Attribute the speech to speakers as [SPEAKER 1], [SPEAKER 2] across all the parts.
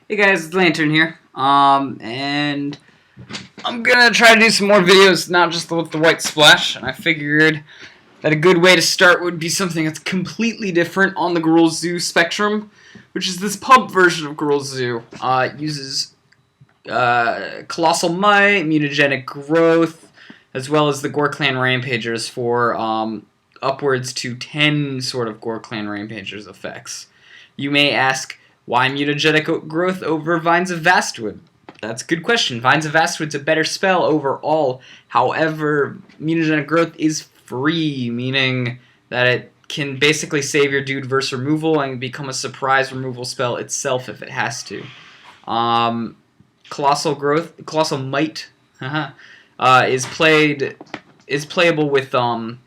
[SPEAKER 1] Hey guys, it's Lantern here, and I'm gonna try to do some more videos, not just with the white splash, and I figured that a good way to start would be something that's completely different on the Gruul Zoo spectrum, which is this pub version of Gruul Zoo. It uses Colossal Might, Mutagenic Growth, as well as the Gore Clan Rampagers for upwards to 10 sort of Gore Clan Rampagers effects. You may ask, why Mutagenic Growth over Vines of Vastwood? That's a good question. Vines of Vastwood's a better spell overall. However, Mutagenic Growth is free, meaning that it can basically save your dude versus removal and become a surprise removal spell itself if it has to. Colossal Might is playable with what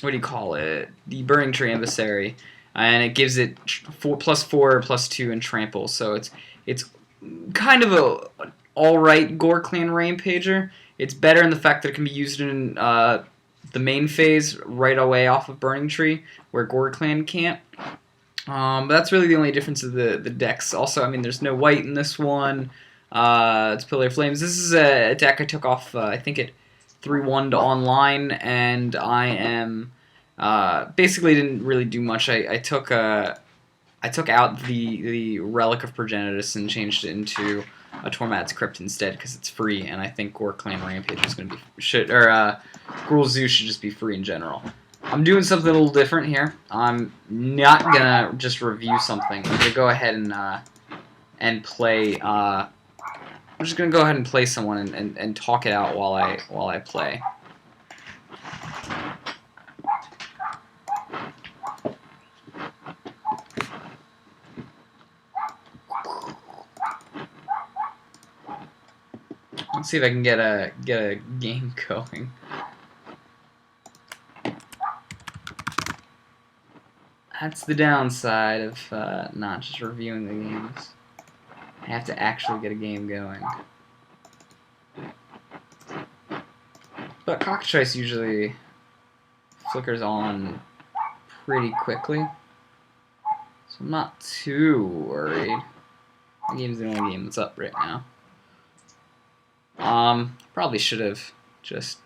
[SPEAKER 1] do you call it? The Burning Tree Emissary, and it gives it +4/+2 and trample. So it's kind of a alright Gore Clan Rampager. It's better in the fact that it can be used in the main phase right away off of Burning Tree, where Gore Clan can't. But that's really the only difference of the decks. Also, I mean, there's no white in this one. It's Pillar of Flames. This is a deck I took off, I think it 3-1 to online, and I am basically didn't really do much. I took out the Relic of Progenitus and changed it into a Tormad's Crypt instead because it's free, and I think Gore Clan Rampage is going to be Gruul Zoo should just be free in general. I'm doing something a little different here. I'm not gonna just review something. I'm gonna go ahead and play. I'm just gonna go ahead and play someone and talk it out while I play. Let's see if I can get a game going. That's the downside of not just reviewing the games. I have to actually get a game going. But Cockatrice usually flickers on pretty quickly, so I'm not too worried. The game's the only game that's up right now. Probably should have just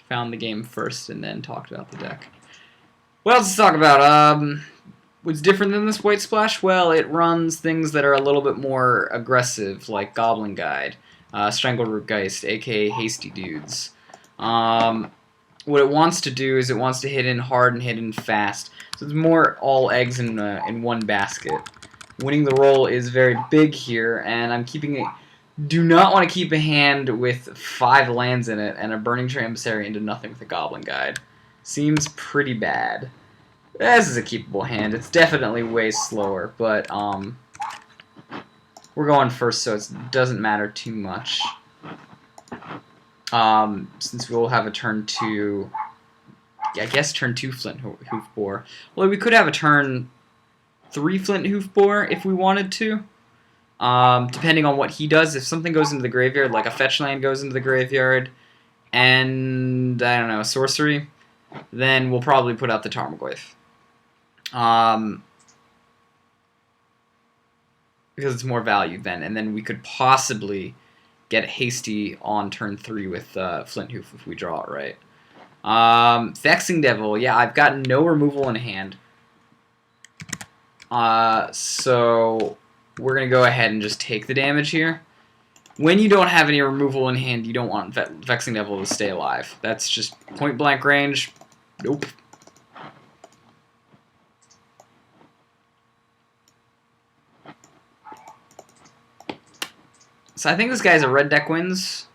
[SPEAKER 1] found the game first and then talked about the deck. What else to talk about? What's different than this White Splash? Well, it runs things that are a little bit more aggressive, like Goblin Guide, Strangleroot Geist, aka Hasty Dudes. What it wants to do is it wants to hit in hard and hit in fast. So it's more all eggs in one basket. Winning the roll is very big here, and I'm keeping it. Do not want to keep a hand with 5 lands in it and a Burning Tree Emissary into nothing with a Goblin Guide. Seems pretty bad. This is a keepable hand. It's definitely way slower, but we're going first, so it doesn't matter too much. Since we'll have a turn 2, I guess turn 2 Flint Hoofbore. Well, we could have a turn 3 Flint Hoofbore if we wanted to. Depending on what he does, if something goes into the graveyard, like a fetch land goes into the graveyard, and I don't know, a sorcery, then we'll probably put out the Tarmogoyf. Because it's more value then, and then we could possibly get Hasty on turn 3 with Flint Hoof if we draw it right. Vexing Devil, yeah, I've got no removal in hand. So we're going to go ahead and just take the damage here. When you don't have any removal in hand, you don't want Vexing Devil to stay alive. That's just point blank range. Nope. So I think this guy's a red deck wins.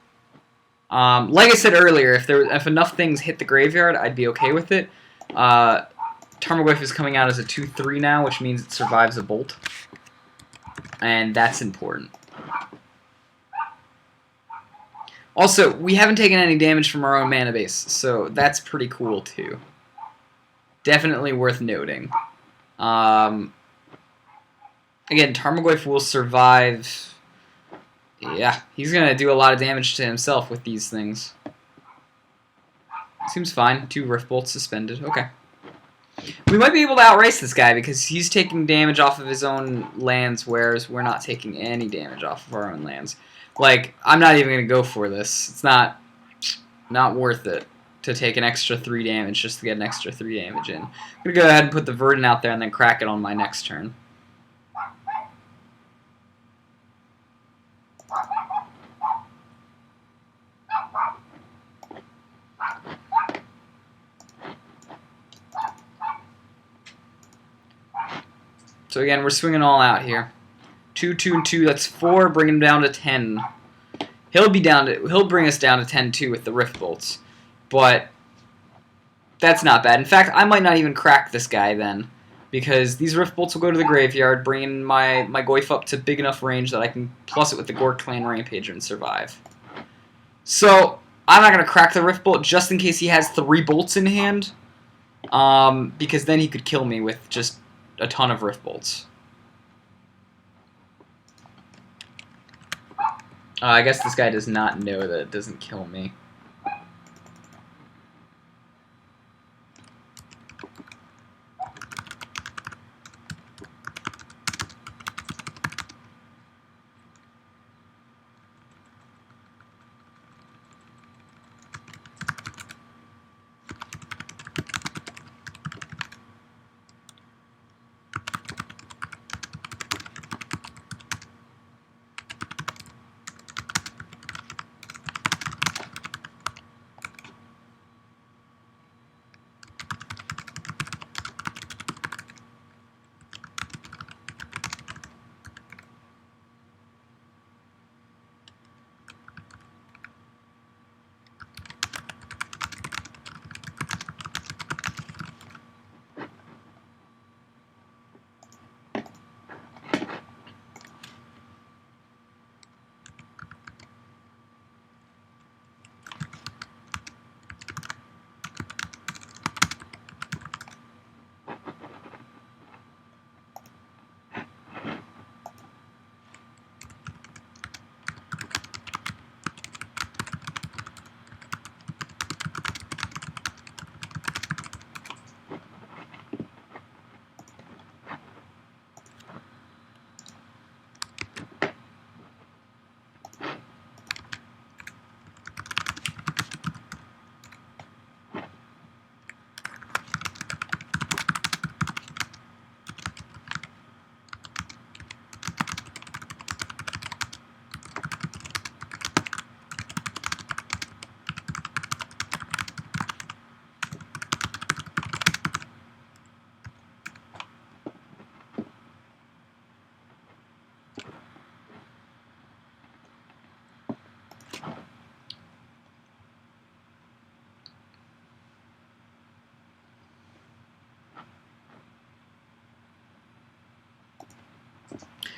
[SPEAKER 1] Like I said earlier, if enough things hit the graveyard, I'd be okay with it. Tarmogoyf is coming out as a 2/3 now, which means it survives a bolt. And that's important. Also, we haven't taken any damage from our own mana base, so that's pretty cool too. Definitely worth noting. Again, Tarmogoyf will survive. Yeah, he's going to do a lot of damage to himself with these things. Seems fine. 2 Rift Bolts suspended. Okay. We might be able to outrace this guy because he's taking damage off of his own lands, whereas we're not taking any damage off of our own lands. Like, I'm not even going to go for this. It's not worth it to take an extra 3 damage just to get an extra 3 damage in. I'm going to go ahead and put the Verdant out there and then crack it on my next turn. So again, we're swinging all out here. 2, 2, and 2. That's 4. Bring him down to 10. He'll bring us down to 10 too with the Rift Bolts, but that's not bad. In fact, I might not even crack this guy then, because these Rift Bolts will go to the graveyard, bringing my Goyf up to big enough range that I can plus it with the Gork Clan Rampager and survive. So I'm not gonna crack the Rift Bolt just in case he has 3 bolts in hand, because then he could kill me with just a ton of Rift Bolts. I guess this guy does not know that it doesn't kill me.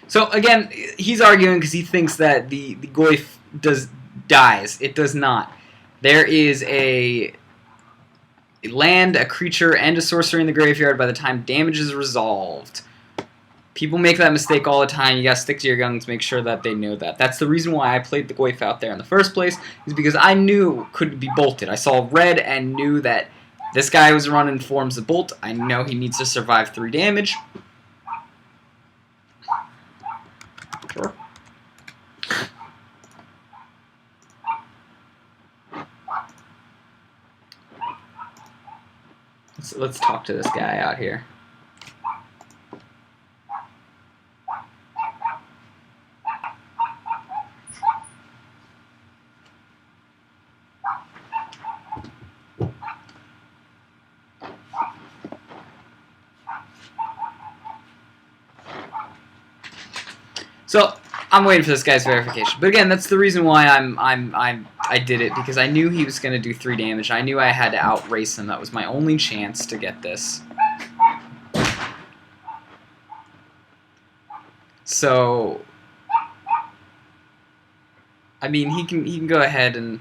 [SPEAKER 1] So again, he's arguing because he thinks that the Goyf dies. It does not. There is a land, a creature, and a sorcery in the graveyard by the time damage is resolved. People make that mistake all the time. You gotta stick to your guns, make sure that they know that. That's the reason why I played the Goyf out there in the first place, is because I knew it could be bolted. I saw red and knew that this guy was running forms of bolt. I know he needs to survive 3 damage. Sure. Let's talk to this guy out here. So I'm waiting for this guy's verification. But again, that's the reason why I did it, because I knew he was going to do 3 damage. I knew I had to outrace him. That was my only chance to get this. So I mean, he can go ahead and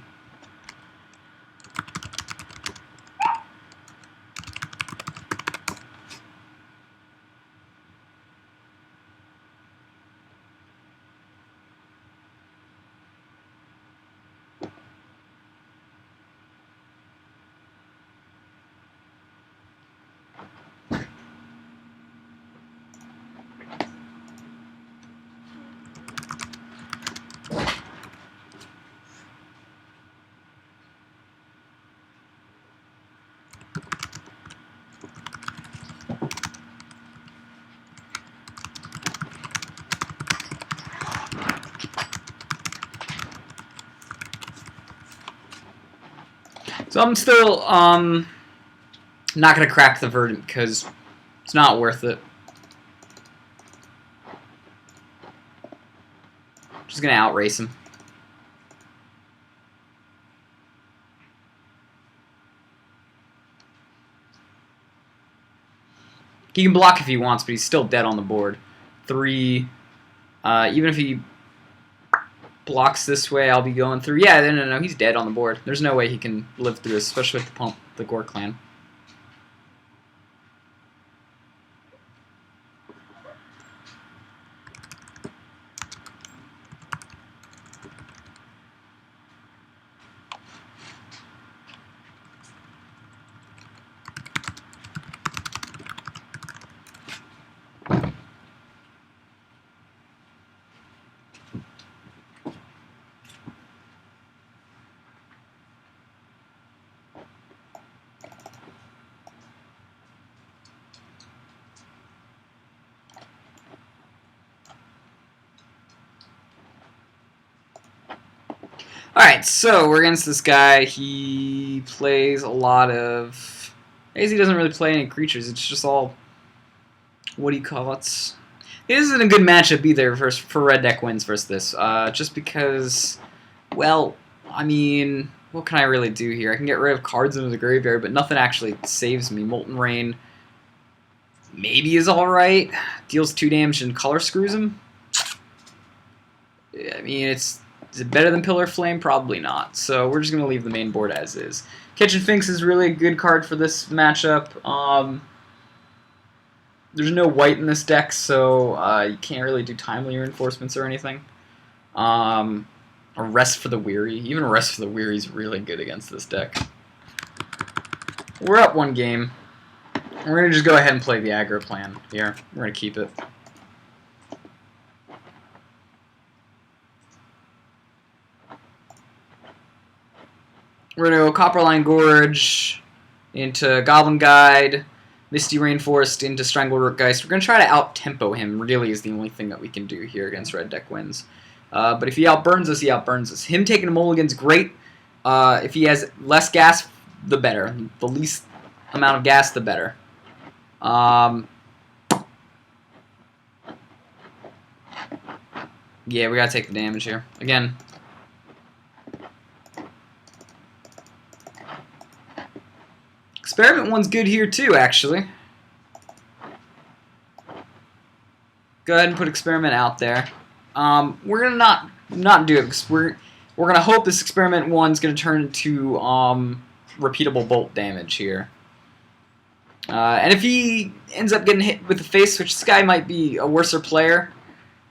[SPEAKER 1] So I'm still not gonna crack the Verdant because it's not worth it. Just gonna outrace him. He can block if he wants, but he's still dead on the board. 3. Even if he blocks this way, I'll be going through. Yeah, no, he's dead on the board. There's no way he can live through this, especially with the Gore clan. Alright, so we're against this guy. He plays a lot of... I guess he doesn't really play any creatures. It's just all... What do you call it? It isn't a good matchup either for red deck wins versus this. Just because... Well, I mean... What can I really do here? I can get rid of cards into the graveyard, but nothing actually saves me. Molten Rain maybe is alright. Deals 2 damage and color screws him. I mean, is it better than Pillar Flame? Probably not. So we're just going to leave the main board as is. Kitchen Finks is really a good card for this matchup. There's no white in this deck, so you can't really do timely reinforcements or anything. A Rest for the Weary. Even Rest for the Weary is really good against this deck. We're up 1 game. We're going to just go ahead and play the aggro plan here. We're going to keep it. We're going to go Copperline Gorge into Goblin Guide, Misty Rainforest into Strangleroot Geist. We're going to try to out-tempo him, really is the only thing that we can do here against red deck wins. But if he outburns us, he outburns us. Him taking a mulligan's great. If he has less gas, the better. The least amount of gas, the better. Yeah, we gotta take the damage here. Again. Experiment 1's good here too, actually. Go ahead and put Experiment out there. We're gonna not do it because we're gonna hope this Experiment 1's gonna turn into repeatable bolt damage here. And if he ends up getting hit with the face switch, this guy might be a worser player.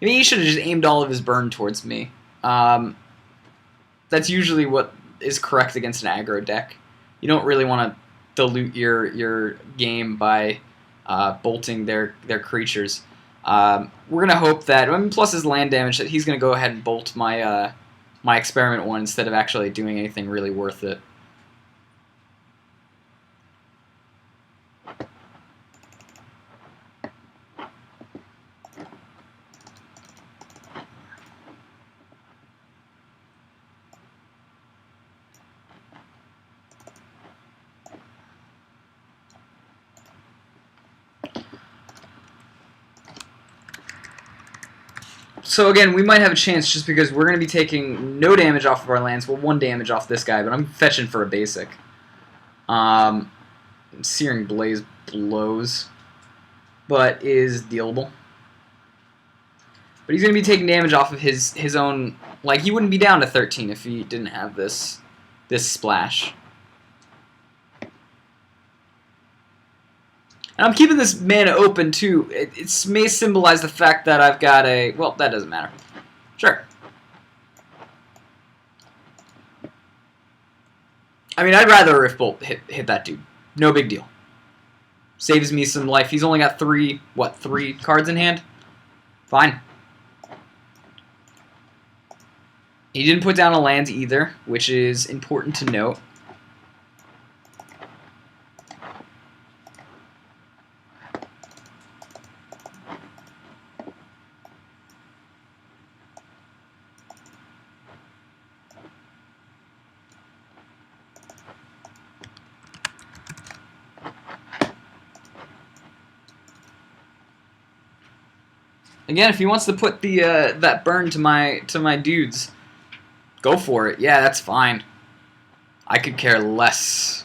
[SPEAKER 1] I mean, he should have just aimed all of his burn towards me. That's usually what is correct against an aggro deck. You don't really want to dilute your game by bolting their creatures. We're gonna hope that, I mean, plus his land damage, that he's gonna go ahead and bolt my my Experiment 1 instead of actually doing anything really worth it. So again, we might have a chance just because we're going to be taking no damage off of our lands. Well, 1 damage off this guy, but I'm fetching for a basic. Searing Blaze blows, but is dealable. But he's going to be taking damage off of his own... Like, he wouldn't be down to 13 if he didn't have this splash. And I'm keeping this mana open, too. It may symbolize the fact that I've got a... Well, that doesn't matter. Sure. I mean, I'd rather Rift Bolt hit that dude. No big deal. Saves me some life. He's only got 3 cards in hand? Fine. He didn't put down a land either, which is important to note. Again, if he wants to put the that burn to my dudes, go for it. Yeah, that's fine. I could care less.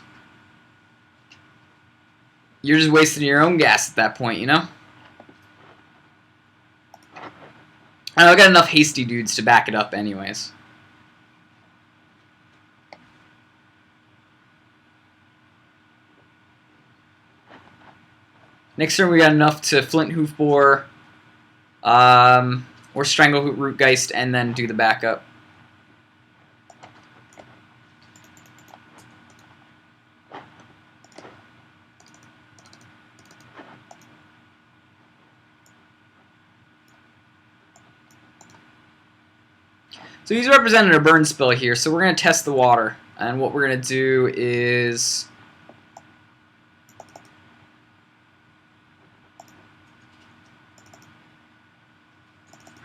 [SPEAKER 1] You're just wasting your own gas at that point, you know? And I've got enough hasty dudes to back it up anyways. Next turn we got enough to Flint Hoofbore, or Stranglehoot Rootgeist, and then do the backup. So he's represented a burn spell here, so we're going to test the water. And what we're going to do is...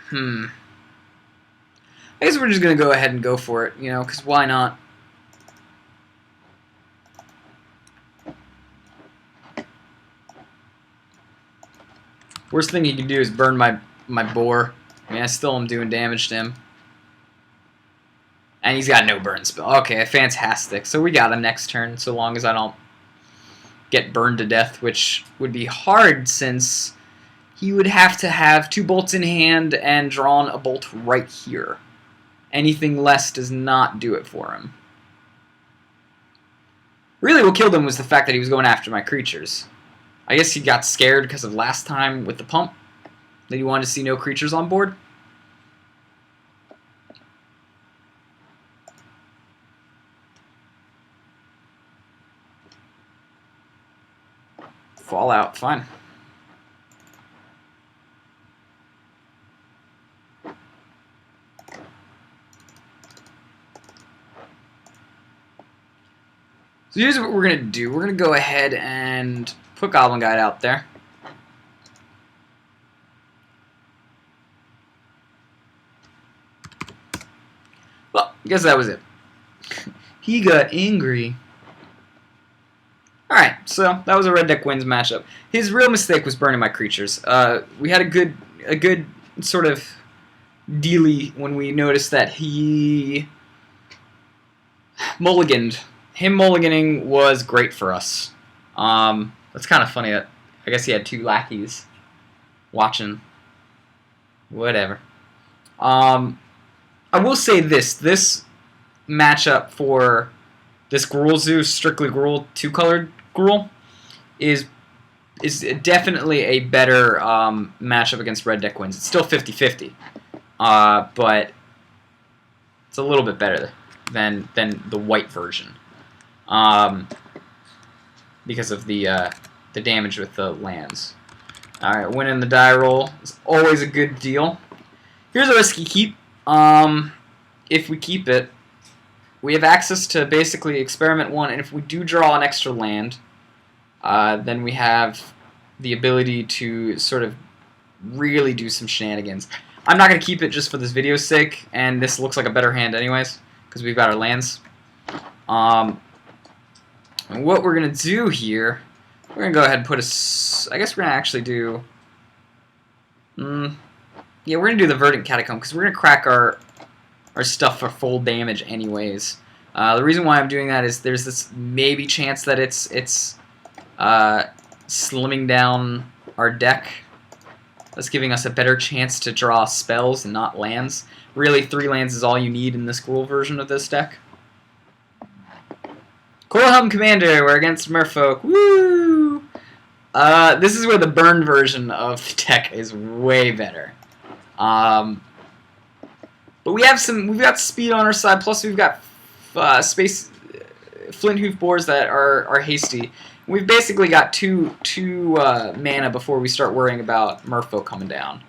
[SPEAKER 1] I guess we're just going to go ahead and go for it, you know, because why not? Worst thing he can do is burn my boar. I mean, I still am doing damage to him. And he's got no burn spell. Okay, fantastic. So we got him next turn, so long as I don't get burned to death, which would be hard since he would have to have 2 bolts in hand and drawn a bolt right here. Anything less does not do it for him. Really what killed him was the fact that he was going after my creatures. I guess he got scared because of last time with the pump, that he wanted to see no creatures on board. Fallout, fine. So here's what we're going to do. We're going to go ahead and put Goblin Guide out there. Well, I guess that was it. He got angry. Alright, so that was a Red Deck Wins matchup. His real mistake was burning my creatures. We had a good sort of dealie when we noticed that he mulliganed. Him mulliganing was great for us. That's kind of funny that I guess he had 2 lackeys watching. Whatever. I will say this matchup for this Gruul Zoo, strictly Gruul, 2-colored Gruul, is definitely a better matchup against Red Deck Wins. It's still 50-50, but it's a little bit better than the white version, because of the damage with the lands. All right, winning the die roll is always a good deal. Here's a risky keep. If we keep it, we have access to basically Experiment 1, and if we do draw an extra land, then we have the ability to sort of really do some shenanigans. I'm not going to keep it just for this video's sake, and this looks like a better hand anyways, because we've got our lands. And what we're going to do here, we're going to go ahead and put I guess we're going to actually do... yeah, we're going to do the Verdant Catacomb, because we're going to crack our stuff for full damage anyways. The reason why I'm doing that is there's this maybe chance that it's slimming down our deck. That's giving us a better chance to draw spells and not lands. Really, 3 lands is all you need in this Gruul version of this deck. Coral Helm Commander, we're against Merfolk. Woo! This is where the burn version of the deck is way better. But we've got speed on our side, plus we've got Flint Hoofbores that are hasty. We've basically got two mana before we start worrying about Merfolk coming down.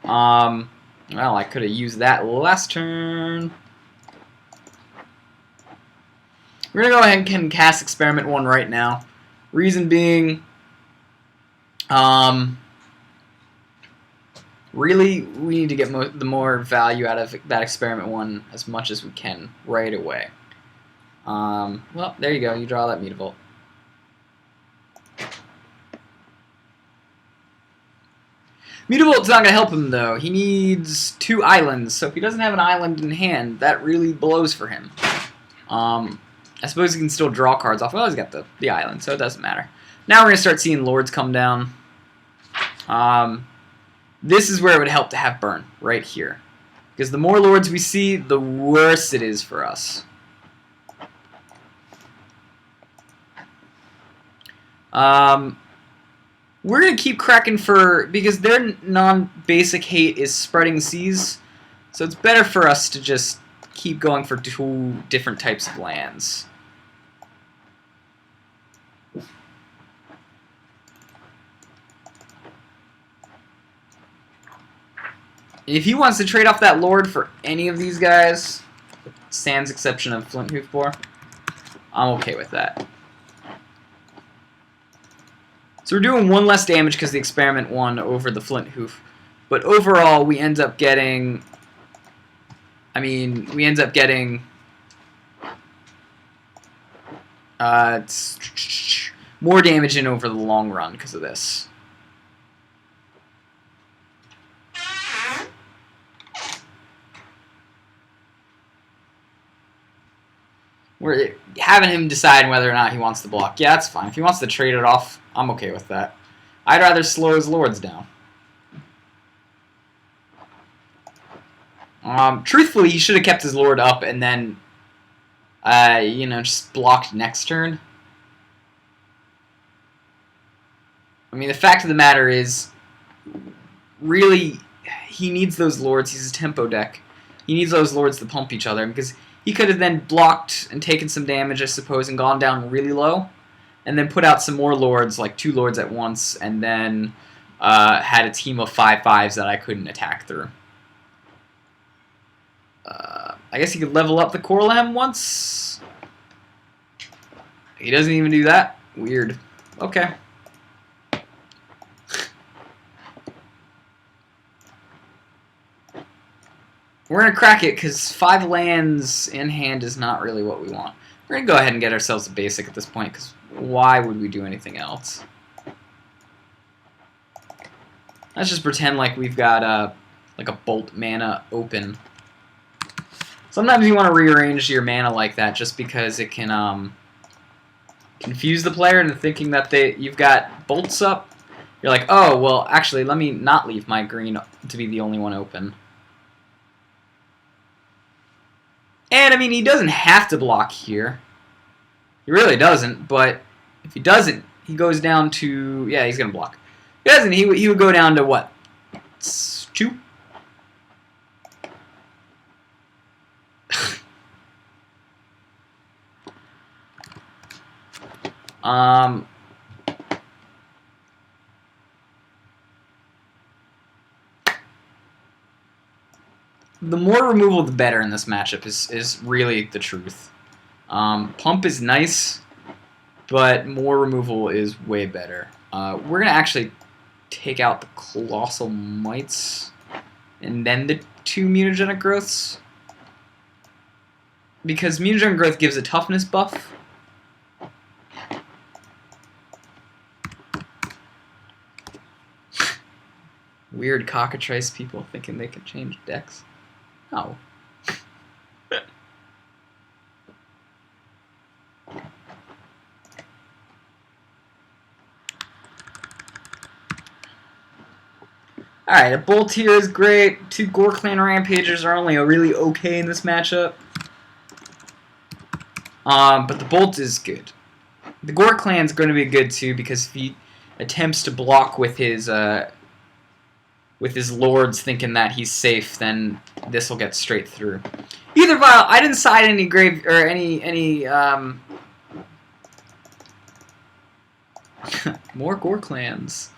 [SPEAKER 1] Well, I could have used that last turn. We're going to go ahead and cast Experiment 1 right now. Reason being, really, we need to get the more value out of that Experiment 1 as much as we can right away. Well, there you go. You draw that Mutavault. Mutavolt's not going to help him, though. He needs 2 islands, so if he doesn't have an island in hand, that really blows for him. I suppose he can still draw cards off. Well, he's got the island, so it doesn't matter. Now we're going to start seeing Lords come down. This is where it would help to have Burn, right here. Because the more Lords we see, the worse it is for us. We're going to keep cracking for... because their non-basic hate is spreading seas. So it's better for us to just keep going for 2 different types of lands. If he wants to trade off that Lord for any of these guys, sans exception of Flint Hoofbore, I'm okay with that. So we're doing 1 less damage because the experiment won over the Flint Hoof. But overall, we end up getting... more damage in over the long run because of this. We're having him decide whether or not he wants to block. Yeah, that's fine. If he wants to trade it off, I'm okay with that. I'd rather slow his Lords down. Truthfully, he should have kept his Lord up and then, you know, just blocked next turn. I mean, the fact of the matter is, really, he needs those Lords. He's a tempo deck. He needs those Lords to pump each other because he could have then blocked and taken some damage, I suppose, and gone down really low, and then put out some more Lords, like 2 Lords at once, and then had a team of 5/5s that I couldn't attack through. I guess he could level up the Coralhem once. He doesn't even do that. Weird. Okay. We're going to crack it because 5 lands in hand is not really what we want. We're going to go ahead and get ourselves a basic at this point because why would we do anything else? Let's just pretend like we've got like a Bolt mana open. Sometimes you want to rearrange your mana like that just because it can confuse the player into thinking that you've got bolts up. You're like, oh, well, actually, let me not leave my green to be the only one open. And, I mean, he doesn't have to block here. He really doesn't, but if he doesn't, he goes down to... yeah, he's going to block. If he doesn't, he would go down to, what, 2? The more removal, the better in this matchup is really the truth. Pump is nice, but more removal is way better. We're going to actually take out the Colossal Mites and then the 2 Mutagenic Growths. Because Mutagenic Growth gives a toughness buff. Weird cockatrice people thinking they can change decks. Oh. Alright, a Bolt here is great. 2 Gore Clan Rampagers are only really okay in this matchup. But the Bolt is good. The Gore Clan's going to be good too because if he attempts to block with his Lords thinking that he's safe, then this will get straight through. Either Vile, I didn't side any grave or any more Gore Clans.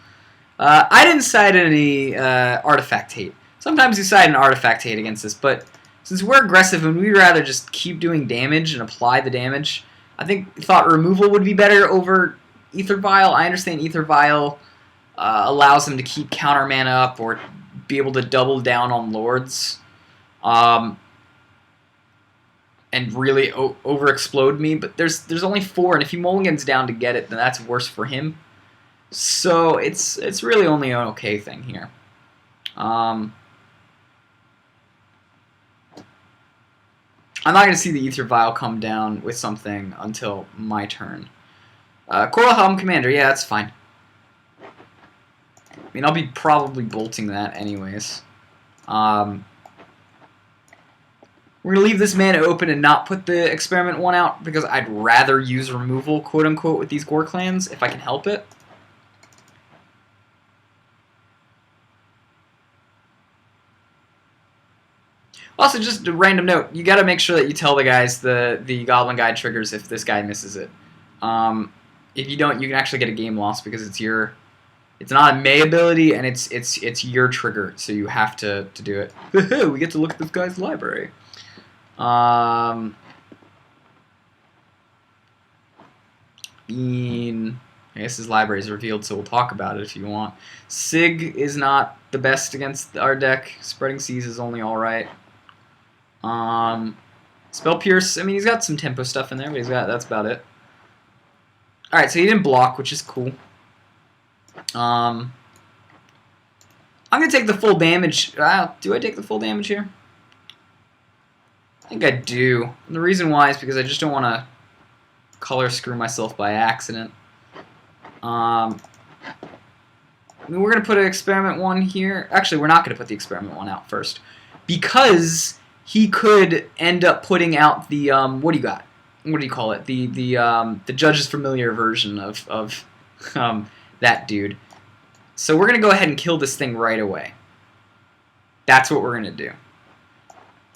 [SPEAKER 1] I didn't side any artifact hate. Sometimes you side an artifact hate against this, but since we're aggressive and we'd rather just keep doing damage and apply the damage, I thought removal would be better over Aether Vial. I understand Aether Vial allows him to keep counter mana up or be able to double down on Lords and really overexplode me, but there's only 4, and if he mulligans down to get it, then that's worse for him. So it's really only an okay thing here. I'm not going to see the Ether Vial come down with something until my turn. Coral Helm Commander, yeah, that's fine. I mean, I'll be probably bolting that anyways. We're going to leave this mana open and not put the Experiment 1 out because I'd rather use removal, quote-unquote, with these Gore Clans if I can help it. Also, just a random note, you got to make sure that you tell the guys the Goblin Guide triggers if this guy misses it. If you don't, you can actually get a game loss because it's not a May ability and it's your trigger, so you have to do it. We get to look at this guy's library. Bean. I guess his library is revealed, so we'll talk about it if you want. Sig is not the best against our deck. Spreading Seas is only alright. Spell Pierce, I mean, he's got some tempo stuff in there, but that's about it. Alright, so he didn't block, which is cool. I'm going to take the full damage. Do I take the full damage here? I think I do. And the reason why is because I just don't want to color screw myself by accident. I mean, we're going to put an Experiment 1 here. Actually, we're not going to put the Experiment 1 out first. Because he could end up putting out the, what do you got? What do you call it? The Judge's Familiar version of that dude. So we're going to go ahead and kill this thing right away. That's what we're going to do.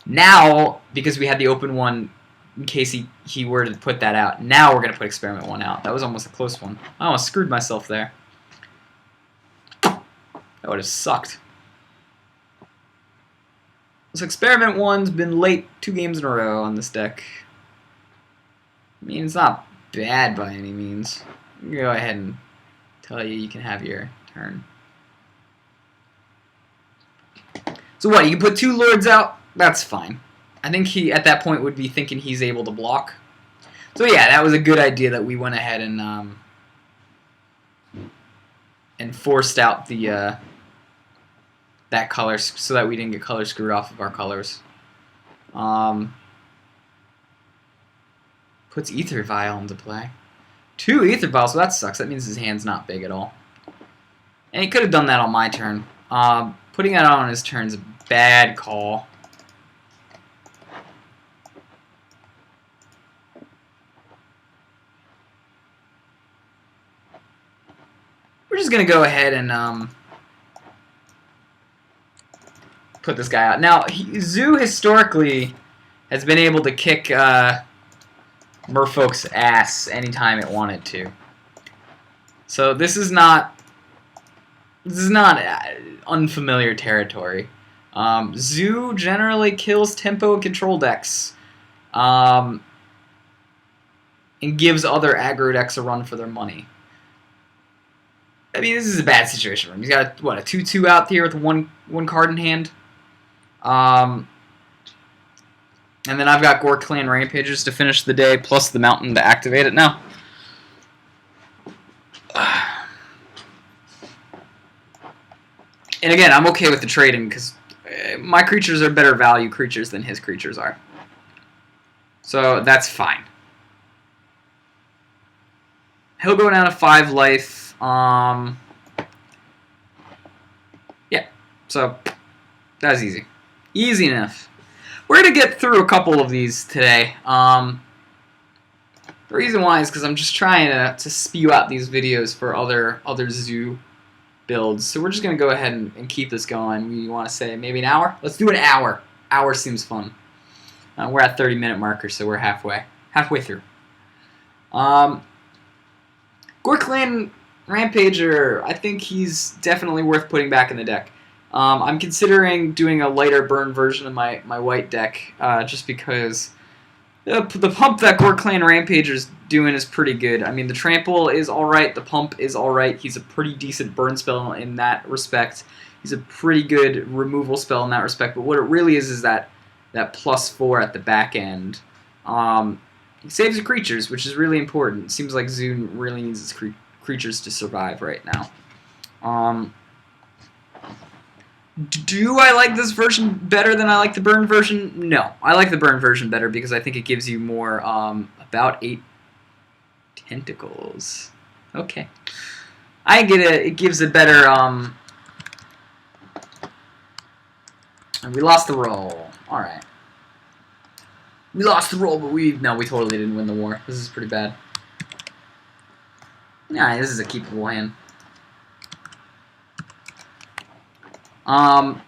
[SPEAKER 1] Now, because we had the open one, in case he were to put that out, now we're going to put Experiment 1 out. That was almost a close one. I almost screwed myself there. That would have sucked. So Experiment 1's been late 2 games in a row on this deck. I mean, it's not bad by any means. I'm going to go ahead and tell you can have your turn. So what, you can put 2 Lords out? That's fine. I think he, at that point, would be thinking he's able to block. So yeah, that was a good idea that we went ahead and forced out the that color so that we didn't get color screwed off of our colors. Puts Ether Vial into play. 2 Ether Vials, so that sucks. That means his hand's not big at all. And he could have done that on my turn. Putting that on his turn's a bad call. We're just going to go ahead and put this guy out. Now, Zoo historically has been able to kick Merfolk's ass anytime it wanted to. So this is not unfamiliar territory. Zoo generally kills tempo and control decks and gives other aggro decks a run for their money. I mean, this is a bad situation for him. He's got, what, a 2/2 out here with one card in hand. And then I've got Gore Clan Rampagers to finish the day, plus the Mountain to activate it now. And again, I'm okay with the trading because my creatures are better value creatures than his creatures are. So that's fine. He'll go down to 5 life. Yeah, so that was easy. Easy enough. We're going to get through a couple of these today. The reason why is because I'm just trying to spew out these videos for other Zoo builds. So we're just going to go ahead and keep this going. We want to say maybe an hour? Let's do an hour. Hour seems fun. We're at 30-minute marker, so we're halfway through. Gore Clan Rampager, I think he's definitely worth putting back in the deck. I'm considering doing a lighter burn version of my white deck, just because the pump that Gore Clan Rampager's doing is pretty good. I mean, the trample is alright, the pump is alright, he's a pretty decent burn spell in that respect. He's a pretty good removal spell in that respect, but what it really is that +4 at the back end. He saves the creatures, which is really important. It seems like Zune really needs his creatures to survive right now. Do I like this version better than I like the burn version? No. I like the burn version better because I think it gives you more, about 8 tentacles. Okay. I get it. It gives a better, we lost the roll. Alright. We lost the roll, but no, we totally didn't win the war. This is pretty bad. Nah, this is a keepable hand. I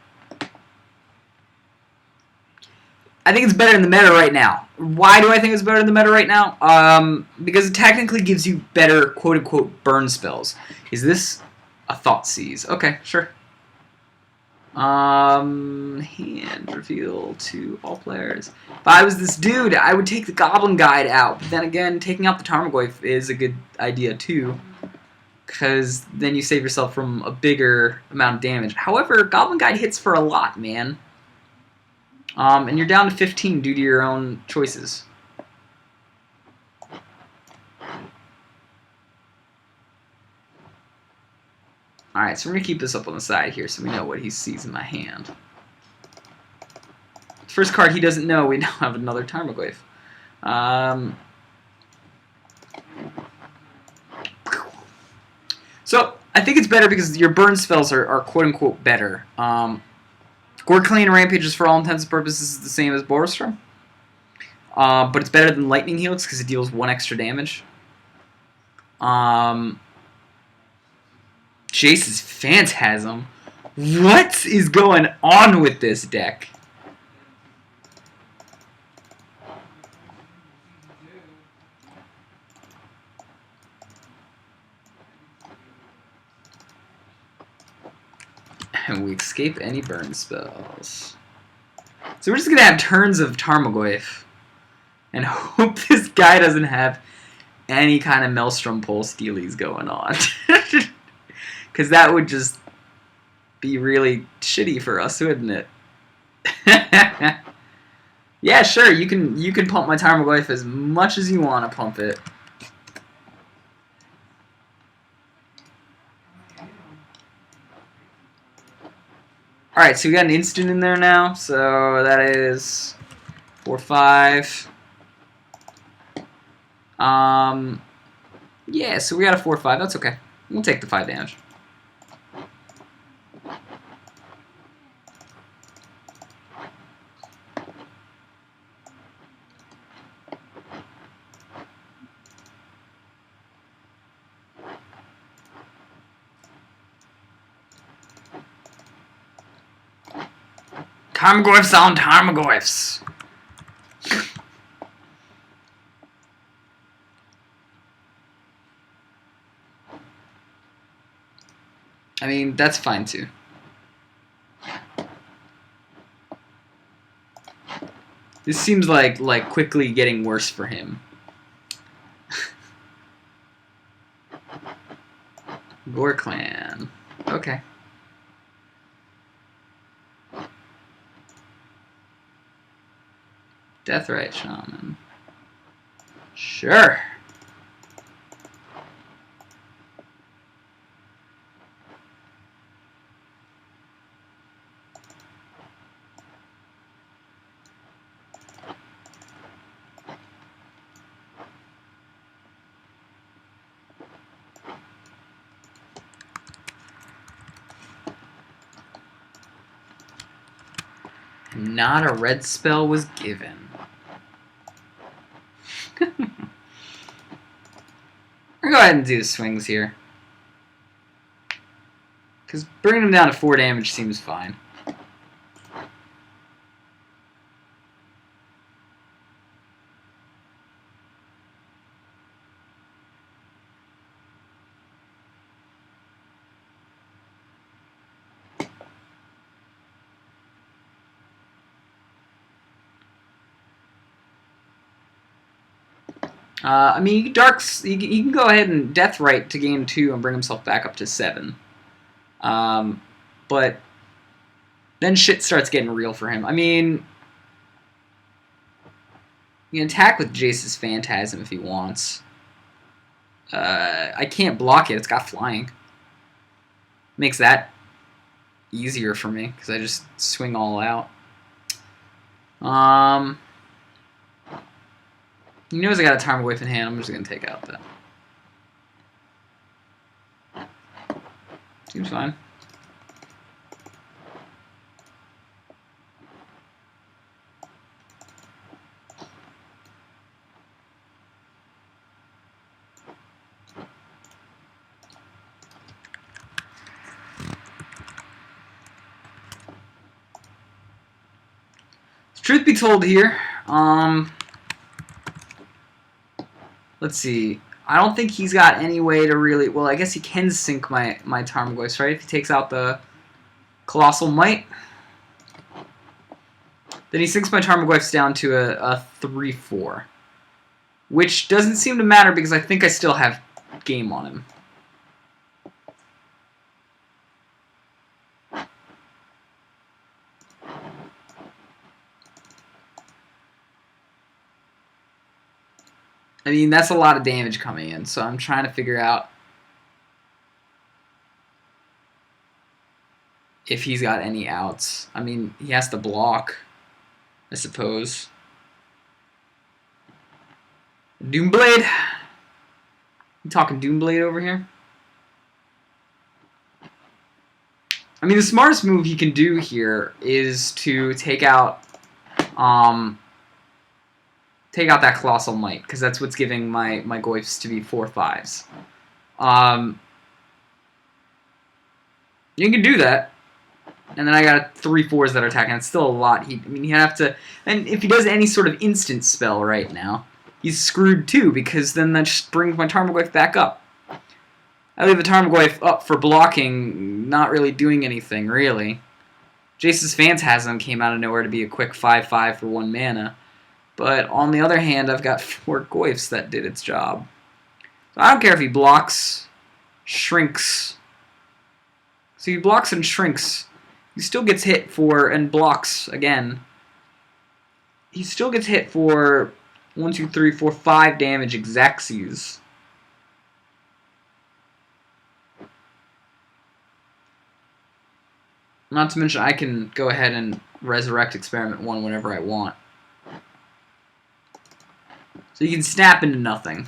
[SPEAKER 1] think it's better in the meta right now. Why do I think it's better in the meta right now? Because it technically gives you better quote-unquote burn spells. Is this a Thought Seize? Okay, sure. Hand reveal to all players. If I was this dude, I would take the Goblin Guide out. But then again, taking out the Tarmogoyf is a good idea too, because then you save yourself from a bigger amount of damage. However, Goblin Guide hits for a lot, man. And you're down to 15 due to your own choices. Alright, so we're going to keep this up on the side here so we know what he sees in my hand. First card he doesn't know, we now have another Tarmogoyf. So, I think it's better because your burn spells are quote-unquote better. Gorkling Rampages, for all intents and purposes, is the same as Borostrom. But it's better than Lightning Helix because it deals 1 extra damage. Jace's Phantasm. What is going on with this deck? And we escape any burn spells. So we're just going to have turns of Tarmogoyf. And hope this guy doesn't have any kind of Maelstrom Pulse dealies going on. Because that would just be really shitty for us, wouldn't it? Yeah, sure, you can pump my Tarmogoyf as much as you want to pump it. Alright, so we got an instant in there now, so that is 4/5. Yeah, so we got a 4/5, that's okay. We'll take the 5 damage. Tarmogoyfs on Tarmogoyfs. I mean, that's fine too. This seems like quickly getting worse for him. Gore Clan. Okay. Deathrite Shaman. Sure. Not a red spell was given. We're going to go ahead and do the swings here. Because bringing him down to 4 damage seems fine. I mean, he can go ahead and Deathrite to gain 2 and bring himself back up to 7. But then shit starts getting real for him. I mean, he can attack with Jace's Phantasm if he wants. I can't block it. It's got flying. Makes that easier for me because I just swing all out. He knows I got a Tarmogoyf in hand. I'm just gonna take out that. Seems fine. Truth be told here, let's see. I don't think he's got any way to really... Well, I guess he can sink my Tarmogoyfs, right? If he takes out the Colossal Might. Then he sinks my Tarmogoyfs down to a 3-4. Which doesn't seem to matter because I think I still have game on him. I mean, that's a lot of damage coming in, so I'm trying to figure out if he's got any outs. I mean, he has to block, I suppose. Doomblade. You talking Doomblade over here? I mean, the smartest move he can do here is to take out that Colossal Might, because that's what's giving my Goyfs to be 4/5s. You can do that, and then I got 3/4s that are attacking. It's still a lot. I mean, he'd have to, and if he does any sort of instant spell right now, he's screwed too, because then that just brings my Tarmogoyf back up. I leave the Tarmogoyf up for blocking, not really doing anything, really. Jace's Phantasm came out of nowhere to be a quick 5/5 for 1 mana. But on the other hand, I've got 4 Goyfs that did its job. So I don't care if he blocks, shrinks. So he blocks and shrinks. He still gets hit for, and blocks again. He still gets hit for 1, 2, 3, 4, 5 damage Exaxes. Not to mention I can go ahead and resurrect Experiment 1 whenever I want. So you can snap into nothing.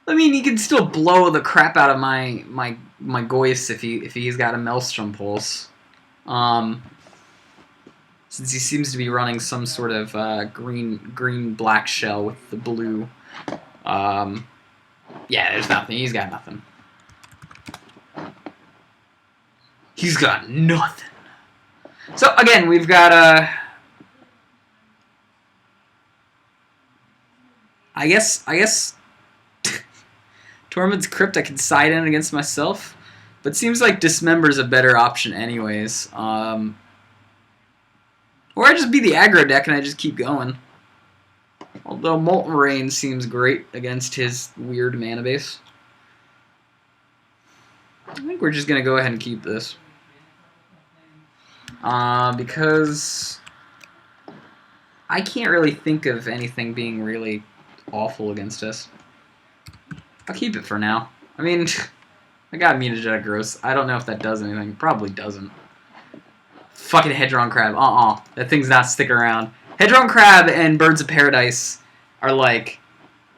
[SPEAKER 1] I mean, he can still blow the crap out of my Goyfs if he's got a Maelstrom Pulse. Since he seems to be running some sort of green-black shell with the blue. Yeah, there's nothing. He's got nothing. He's got nothing. So again, we've got I guess Tormod's Crypt I can side in against myself, but seems like Dismember's a better option anyways. Or I just be the aggro deck and I just keep going. Although Molten Rain seems great against his weird mana base. I think we're just going to go ahead and keep this. Because I can't really think of anything being really awful against us. I'll keep it for now. I mean, I got Mutagenetic Growth. I don't know if that does anything. Probably doesn't. Fucking Hedron Crab. That thing's not sticking around. Hedron Crab and Birds of Paradise are like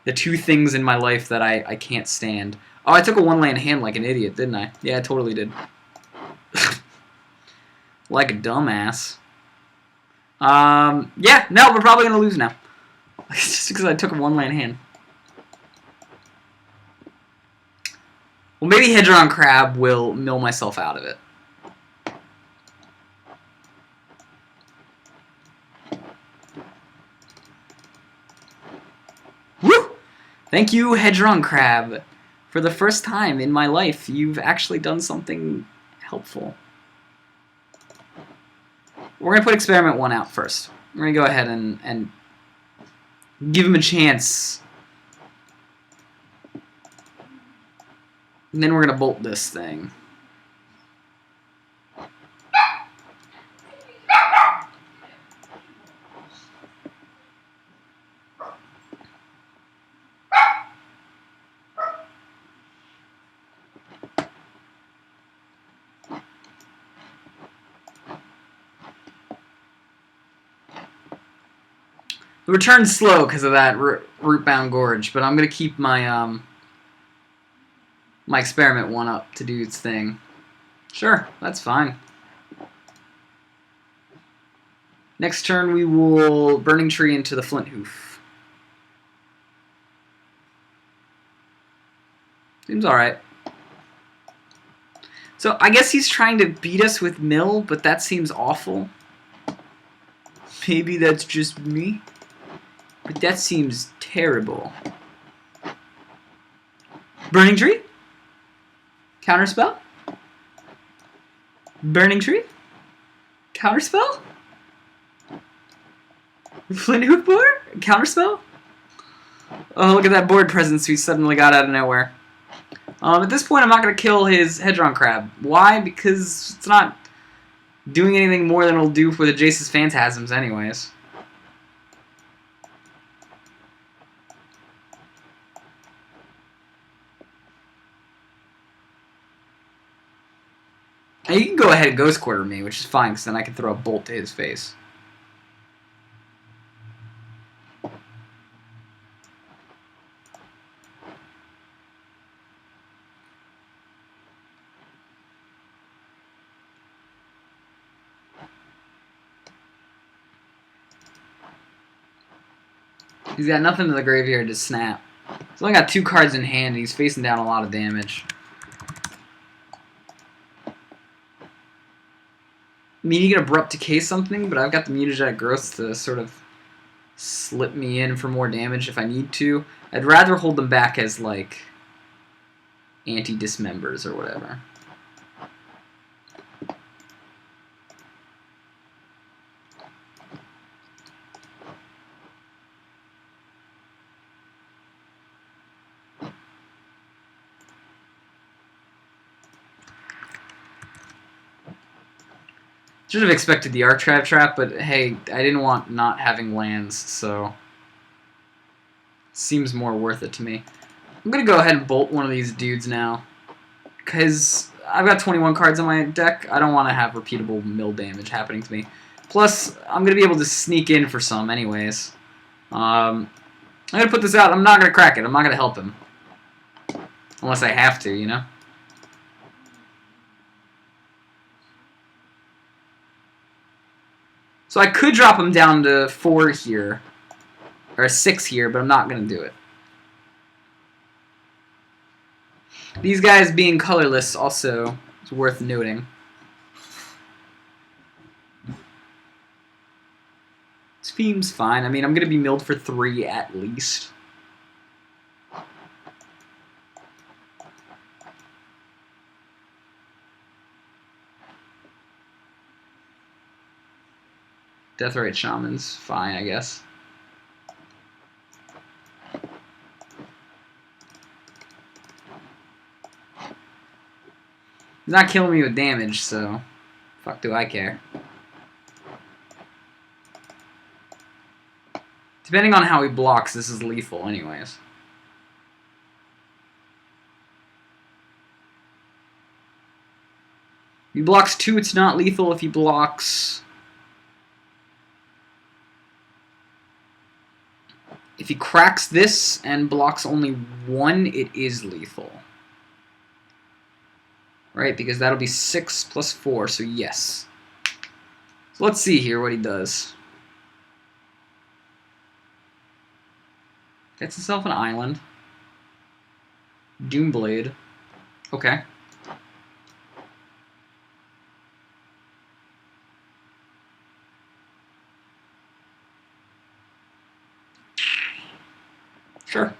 [SPEAKER 1] the 2 things in my life that I can't stand. Oh, I took a 1-land hand like an idiot, didn't I? Yeah, I totally did. Like a dumbass. Yeah, no, we're probably going to lose now. Just because I took a 1-land hand. Well, maybe Hedron Crab will mill myself out of it. Thank you, Hedron Crab. For the first time in my life, you've actually done something helpful. We're going to put Experiment 1 out first. We're going to go ahead and give him a chance. And then we're going to bolt this thing. The return's slow because of that root-bound gorge, but I'm going to keep my my Experiment 1 up to do its thing. Sure, that's fine. Next turn we will Burning Tree into the Flint Hoof. Seems alright. So I guess he's trying to beat us with Mill, but that seems awful. Maybe that's just me, but that seems terrible. Burning Tree? Counterspell? Burning Tree? Counterspell? Flint Hoof board? Counterspell? Oh, look at that board presence we suddenly got out of nowhere. At this point, I'm not going to kill his Hedron Crab. Why? Because it's not doing anything more than it'll do for the Jace's Phantasms anyways. And you can go ahead and Ghost Quarter me, which is fine, because then I can throw a bolt to his face. He's got nothing in the graveyard to snap. He's only got 2 cards in hand, and he's facing down a lot of damage. I mean, you can Abrupt Decay something, but I've got the Mutagenetic Growth to sort of slip me in for more damage if I need to. I'd rather hold them back as, like, anti-dismembers or whatever. Should have expected the Archtrap trap, but hey, I didn't want not having lands, so seems more worth it to me. I'm gonna go ahead and bolt one of these dudes now, because I've got 21 cards on my deck. I don't want to have repeatable mill damage happening to me. Plus, I'm gonna be able to sneak in for some anyways. I'm gonna put this out. I'm not gonna crack it. I'm not gonna help him, unless I have to, you know. So I could drop him down to 4 here, or 6 here, but I'm not going to do it. These guys being colorless also is worth noting. Seems fine. I mean, I'm going to be milled for 3 at least. Deathrite Shaman's fine, I guess. He's not killing me with damage, so fuck do I care. Depending on how he blocks, this is lethal anyways. If he blocks 2, it's not lethal. If he blocks... If he cracks this and blocks only 1, it is lethal. Right, because that'll be 6 plus 4, so yes. So let's see here what he does. Gets himself an island. Doomblade. Okay. Sure.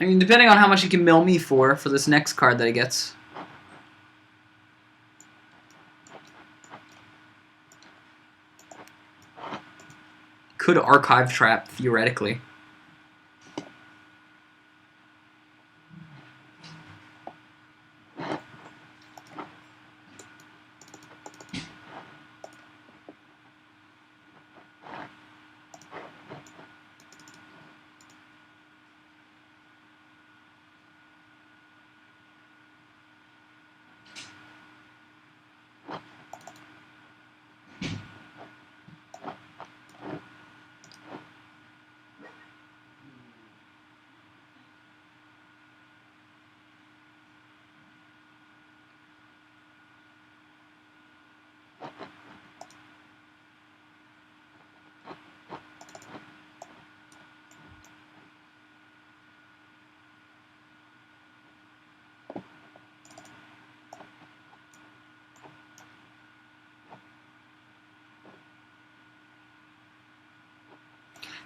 [SPEAKER 1] I mean, depending on how much he can mill me for this next card that he gets. Could Archive Trap, theoretically.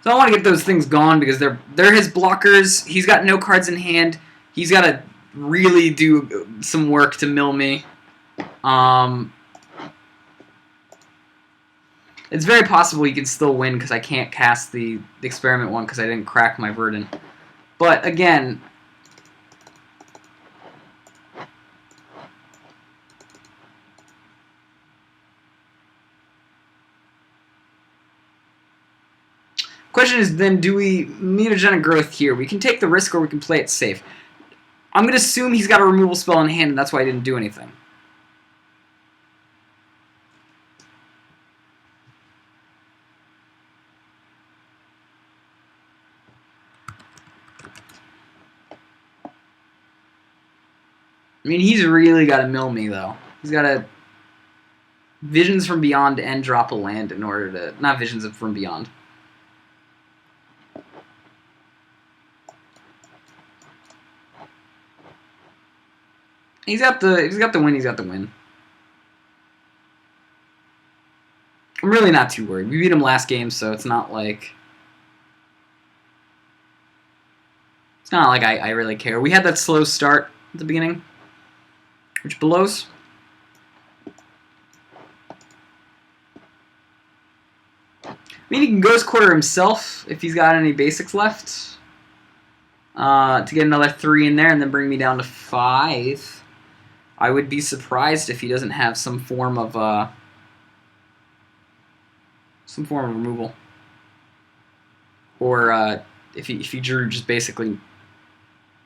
[SPEAKER 1] So I want to get those things gone because they're his blockers. He's got no cards in hand. He's got to really do some work to mill me. It's very possible he can still win because I can't cast the experiment one because I didn't crack my Verdant. But again, question is then, do we mutagenic growth here? We can take the risk or we can play it safe. I'm going to assume he's got a removal spell in hand and that's why I didn't do anything. I mean, he's really got to mill me, though. He's got to Visions from Beyond and drop a land in order to... Not Visions from Beyond. He's got the win, he's got the win. I'm really not too worried. We beat him last game, so it's not like... It's not like I really care. We had that slow start at the beginning, which blows. I mean, he can Ghost Quarter himself if he's got any basics left. To get another 3 in there and then bring me down to 5. I would be surprised if he doesn't have some form of removal, or if he drew just basically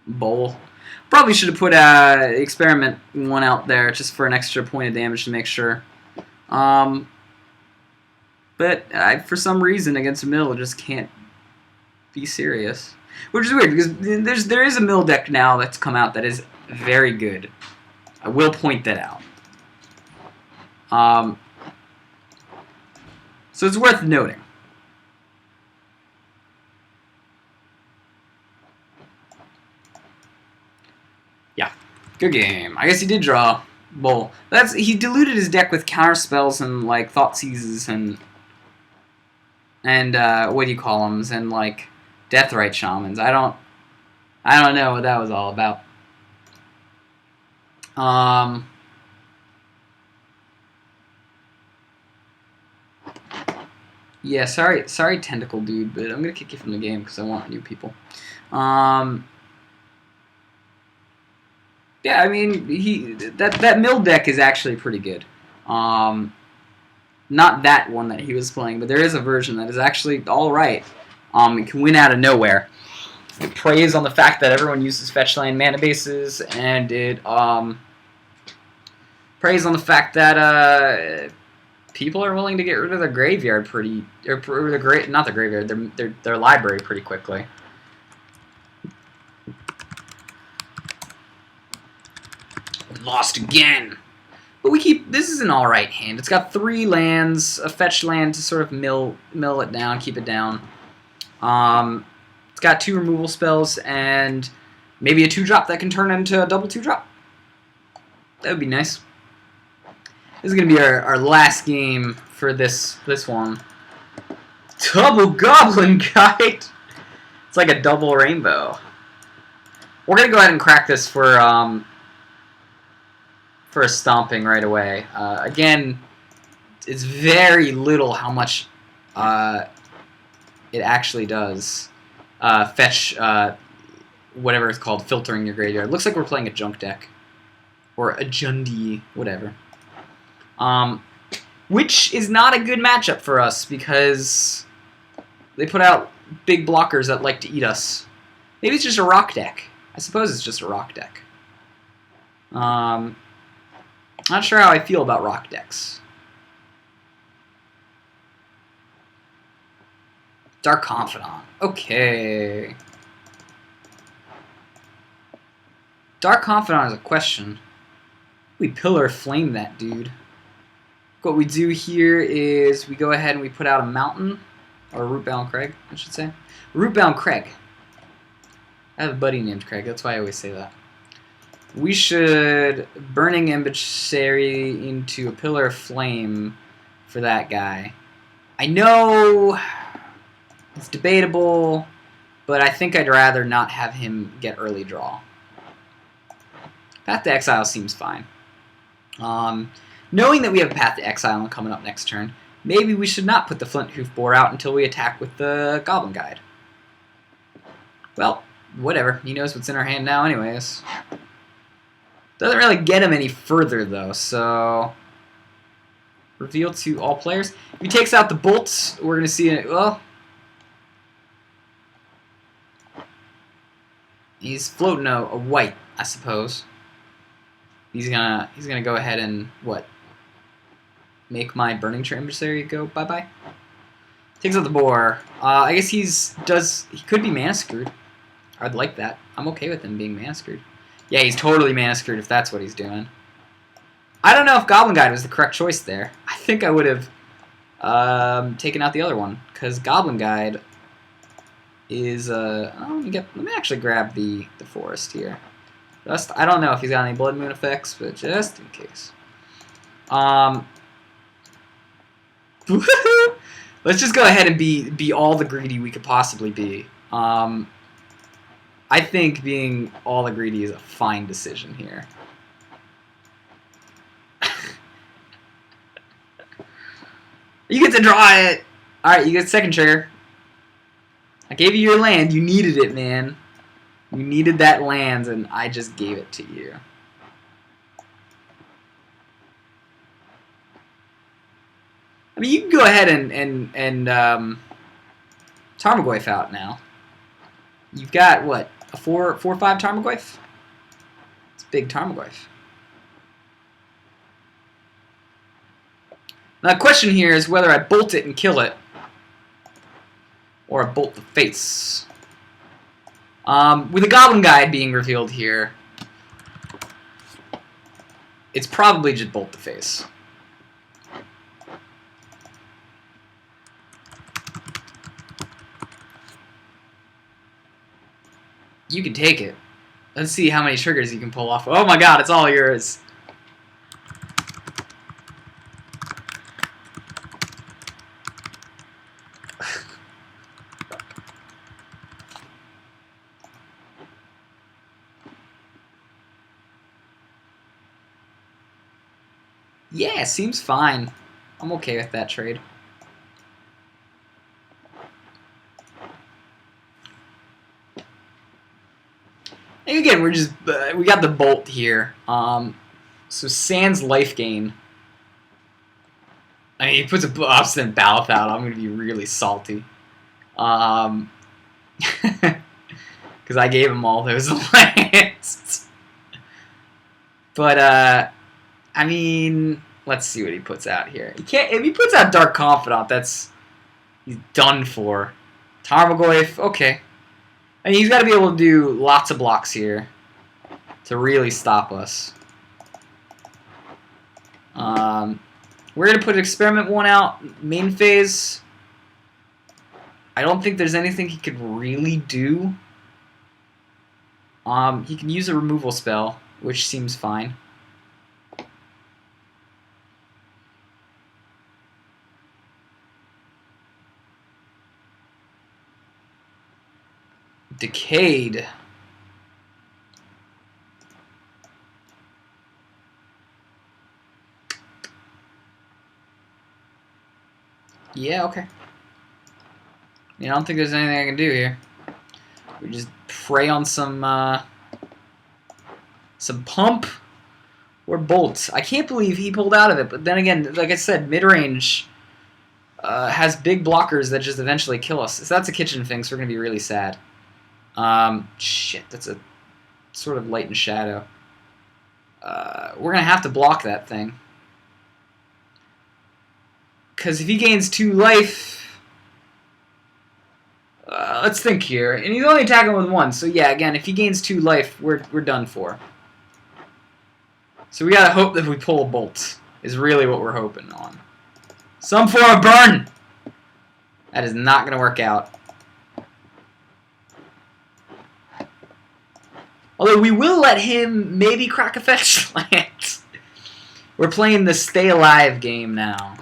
[SPEAKER 1] bowl. Probably should have put experiment 1 out there just for an extra point of damage to make sure. But I, for some reason against a mill, just can't be serious, which is weird because there is a mill deck now that's come out that is very good. I will point that out. So it's worth noting. Yeah, good game. I guess he did draw Bull. He diluted his deck with counter spells and like Thought Seizes and what do you call them? And like Deathrite Shamans. I don't know what that was all about. Yeah, sorry, Tentacle Dude, but I'm gonna kick you from the game because I want new people. Yeah, I mean, that mill deck is actually pretty good. Not that one that he was playing, but there is a version that is actually all right. It can win out of nowhere. It preys on the fact that everyone uses fetch land mana bases, and it preys on the fact that people are willing to get rid of their graveyard not their graveyard, their library pretty quickly. We lost again. But this is an alright hand. It's got 3 lands, a fetch land to sort of mill it down, keep it down. It's got 2 removal spells and maybe a 2-drop that can turn into a double 2-drop. That would be nice. This is going to be our last game for this one. Double Goblin Guide! It's like a double rainbow. We're gonna go ahead and crack this for a stomping right away. Again, it's very little how much it actually does. Fetch whatever it's called, filtering your graveyard. Looks like we're playing a junk deck. Or a Jundi, whatever. Which is not a good matchup for us because they put out big blockers that like to eat us. Maybe it's just a rock deck. I suppose it's just a rock deck. Not sure how I feel about rock decks. Dark Confidant. Okay. Dark Confidant is a question. We Pillar Flame that dude. What we do here is we go ahead and we put out a Mountain. Or Rootbound Craig, I should say. Rootbound Craig. I have a buddy named Craig, that's why I always say that. We should Burning Emissary into a Pillar of Flame for that guy. I know it's debatable, but I think I'd rather not have him get early draw. Path to Exile seems fine. Knowing that we have a Path to Exile coming up next turn, maybe we should not put the Flint Hoof Boar out until we attack with the Goblin Guide. Well, whatever. He knows what's in our hand now anyways. Doesn't really get him any further, though, so... Reveal to all players. If he takes out the bolts, we're going to see it... Well... He's floating a white, I suppose. He's gonna go ahead and, what? Make my Burning Emissary go bye-bye? Takes out the boar. I guess he could be mana screwed. I'd like that. I'm okay with him being mana screwed. Yeah, he's totally mana screwed if that's what he's doing. I don't know if Goblin Guide was the correct choice there. I think I would have taken out the other one, because Goblin Guide is let me actually grab the forest here. I don't know if he's got any Blood Moon effects, but just in case. Let's just go ahead and be all the greedy we could possibly be. I think being all the greedy is a fine decision here. You get to draw it! Alright, you get second trigger. I gave you your land. You needed it, man. You needed that land, and I just gave it to you. I mean, you can go ahead and Tarmogoyf out now. You've got, what, a 4/5 Tarmogoyf? It's a big Tarmogoyf. Now, the question here is whether I bolt it and kill it, or I bolt the face. With the Goblin Guide being revealed here, it's probably just bolt the face. You can take it. Let's see how many triggers you can pull off. Oh my god, it's all yours. Yeah, seems fine. I'm okay with that trade. And again, we got the bolt here. So Sans life gain. I mean, he puts a obstinate Baloth out. I'm gonna be really salty. Because I gave him all those lands. But I mean, let's see what he puts out here. He can't. If he puts out Dark Confidant, he's done for. Tarmogoyf, okay. And he's got to be able to do lots of blocks here to really stop us. We're going to put Experiment 1 out, main phase. I don't think there's anything he could really do. He can use a removal spell, which seems fine. Decayed. Yeah, okay. I don't think there's anything I can do here. We just prey on some pump or bolt. I can't believe he pulled out of it, but then again, like I said, mid-range has big blockers that just eventually kill us. If that's a kitchen Finks, we're going to be really sad. Shit, that's a sort of light and shadow. We're going to have to block that thing. Because if he gains 2 life... let's think here. And he's only attacking with 1, so yeah, again, if he gains 2 life, we're done for. So we gotta hope that we pull a bolt, is really what we're hoping on. Some form of burn! That is not gonna work out. Although we will let him maybe crack a fetch land. We're playing the Stay Alive game now.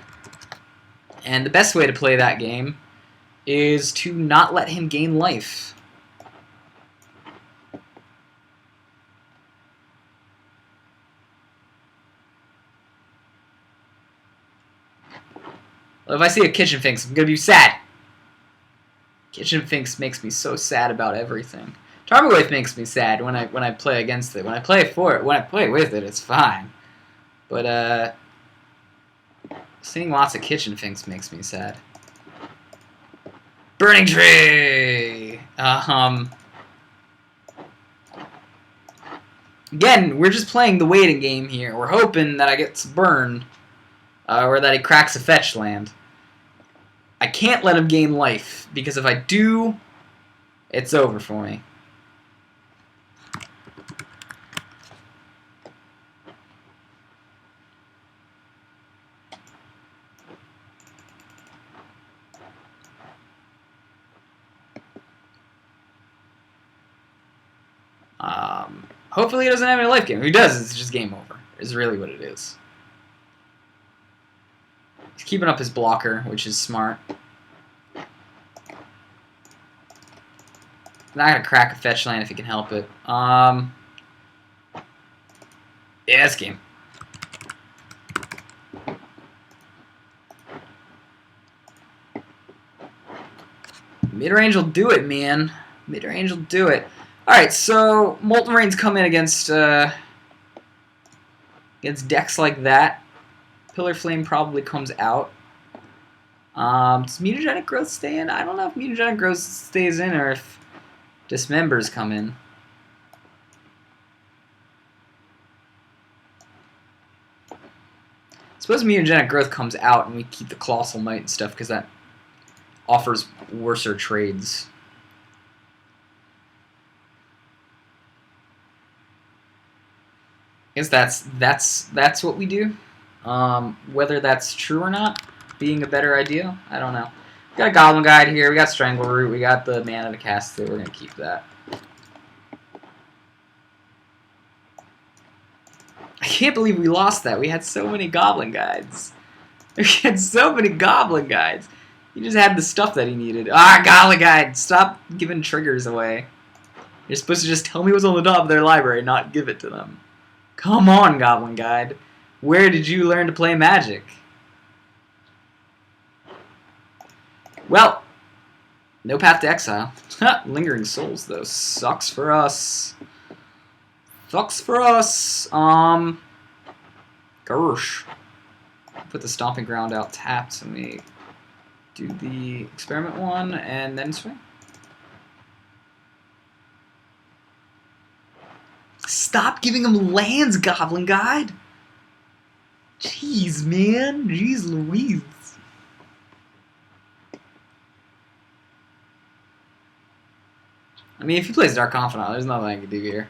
[SPEAKER 1] And the best way to play that game is to not let him gain life. Well, if I see a Kitchen Finks, I'm gonna be sad. Kitchen Finks makes me so sad about everything. Tarmogoyf makes me sad when I play against it. When I play for it, when I play with it, it's fine. But seeing lots of Kitchen Finks makes me sad. Burning Tree! Again, we're just playing the waiting game here. We're hoping that I get to burn, or that he cracks a fetch land. I can't let him gain life, because if I do, it's over for me. Hopefully he doesn't have any life gain. If he does, it's just game over, is really what it is. He's keeping up his blocker, which is smart. Not gonna crack a fetch land if he can help it. Yeah, it's game. Mid-range will do it, man. Mid-range will do it. Alright, so Molten Rains come in against decks like that. Pillar Flame probably comes out. Does Mutagenic Growth stay in? I don't know if Mutagenic Growth stays in or if Dismembers come in. I suppose Mutagenic Growth comes out and we keep the Colossal Might and stuff because that offers worser trades. I guess that's what we do. Whether that's true or not, being a better idea, I don't know. We got a Goblin Guide here. We got Strangle Root. We got the mana to cast it. We're gonna keep that. I can't believe we lost that. We had so many Goblin Guides. We had so many Goblin Guides. He just had the stuff that he needed. Ah, Goblin Guide! Stop giving triggers away. You're supposed to just tell me what's on the top of their library, not give it to them. Come on, Goblin Guide. Where did you learn to play Magic? Well, no Path to Exile. Lingering Souls, though. Sucks for us. Sucks for us. Gersh. Put the Stomping Ground out tapped, and we do the Experiment one, and then swing. Stop giving him lands, Goblin Guide! Jeez, man. Jeez Louise. I mean, if he plays Dark Confidant, there's nothing I can do here.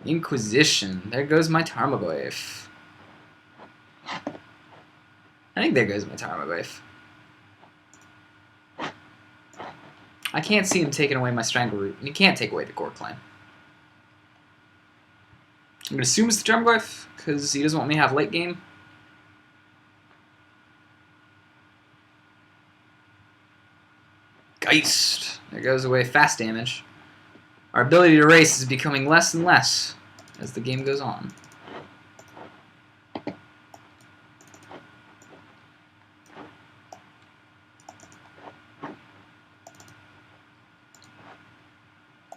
[SPEAKER 1] Inquisition. There goes my Tarmogoyf. I think there goes my Tarmogoyf. I can't see him taking away my Strangle Root, and he can't take away the Core Clan. I'm going to assume it's the Tarmogoyf, because he doesn't want me to have late game. Geist. There goes away fast damage. Our ability to race is becoming less and less as the game goes on.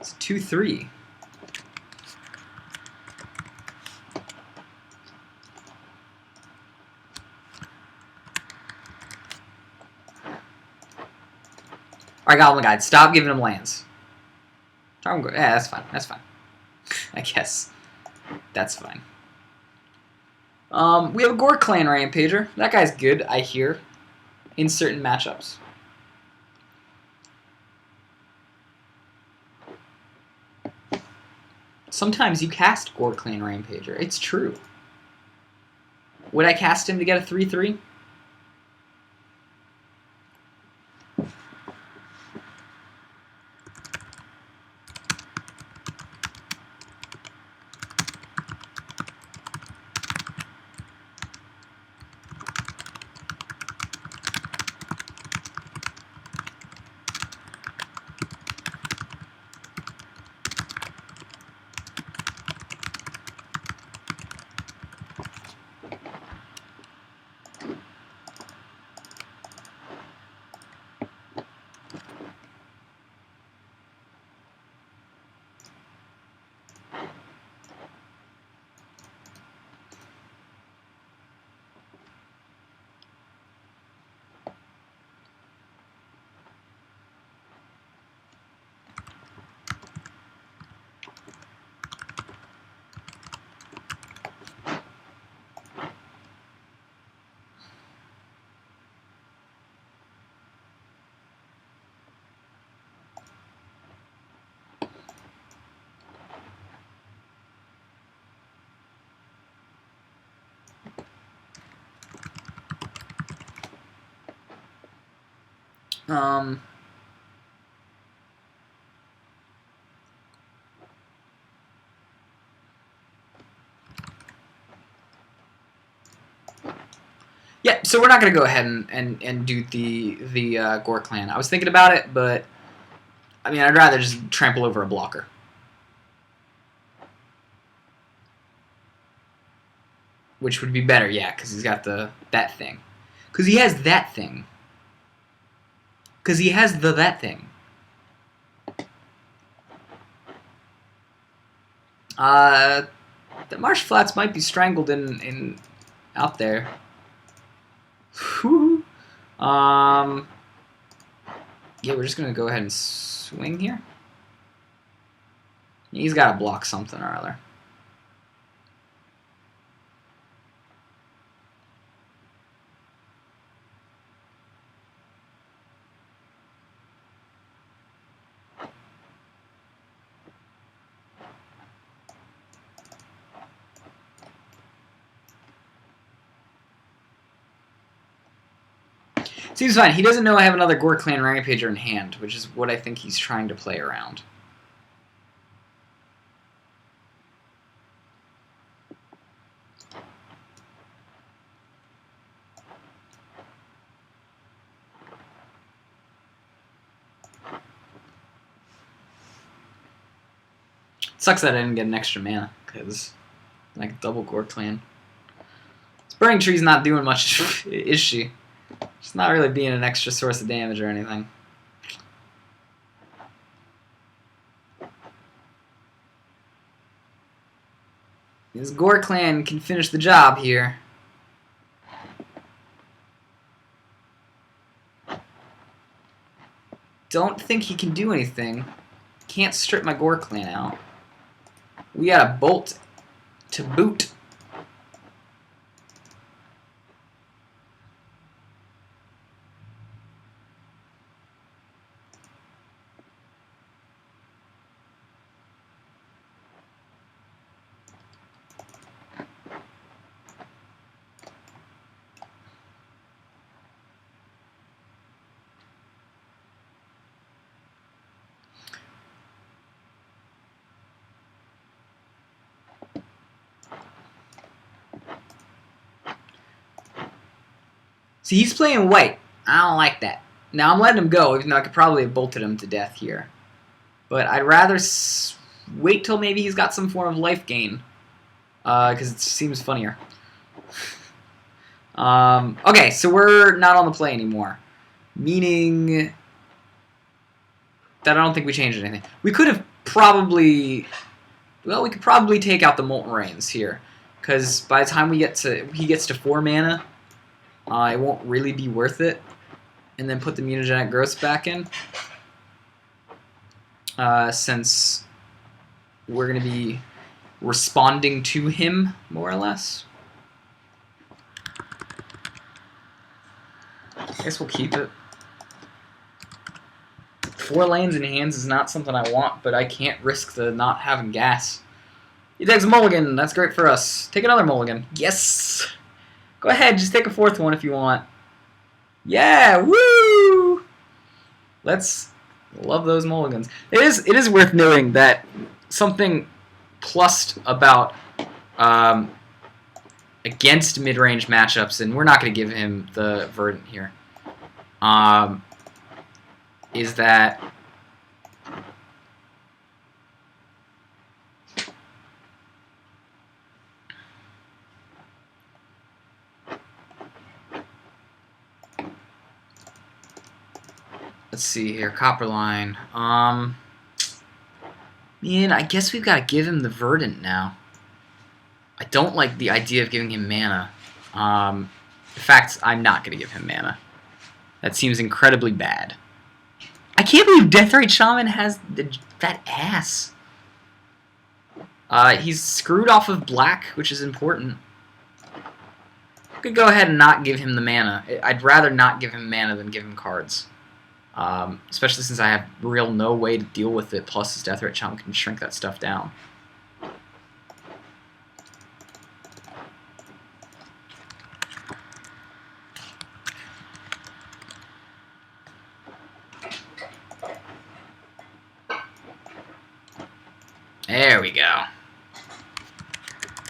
[SPEAKER 1] It's 2-3. Alright, Goblin Guide, stop giving him lands. Yeah, that's fine. That's fine. I guess. That's fine. We have a Gore Clan Rampager. That guy's good, I hear, in certain matchups. Sometimes you cast Gore Clan Rampager. It's true. Would I cast him to get a 3-3? Yeah, so we're not going to go ahead and do the Gore Clan. I was thinking about it, but I mean, I'd rather just trample over a blocker. Which would be better, yeah, because he's got that thing. Because he has that thing. Because he has that thing. The Marsh Flats might be strangled in out there. Whew. Yeah, we're just gonna go ahead and swing here. He's got to block something or other. Seems fine. He doesn't know I have another Gore Clan Rampager in hand, which is what I think he's trying to play around. Sucks that I didn't get an extra mana, because like double Gore Clan. This Burning Tree's not doing much, is she? She's not really being an extra source of damage or anything. This Gore Clan can finish the job here. Don't think he can do anything. Can't strip my Gore Clan out. We got a bolt to boot. See, he's playing white. I don't like that. Now, I'm letting him go, even though I could probably have bolted him to death here. But I'd rather wait till maybe he's got some form of life gain. Because it seems funnier. Okay, so we're not on the play anymore. Meaning that I don't think we changed anything. We could have probably... Well, we could probably take out the Molten Rains here. Because by the time he gets to 4 mana, it won't really be worth it. And then put the Mutagenic Growths back in. Since we're going to be responding to him, more or less. I guess we'll keep it. 4 lands in hands is not something I want, but I can't risk the not having gas. He takes a mulligan. That's great for us. Take another mulligan. Yes! Go ahead, just take a 4th one if you want. Yeah! Woo! Let's love those mulligans. It is worth noting that something plussed about against mid-range matchups, and we're not going to give him the Verdant here, is that let's see here, Copperline. Man, I guess we've got to give him the Verdant now. I don't like the idea of giving him mana. In fact, I'm not going to give him mana. That seems incredibly bad. I can't believe Deathrite Shaman has that ass. He's screwed off of black, which is important. I could go ahead and not give him the mana. I'd rather not give him mana than give him cards. Especially since I have real no way to deal with it, plus his Deathrite Shaman can shrink that stuff down. There we go.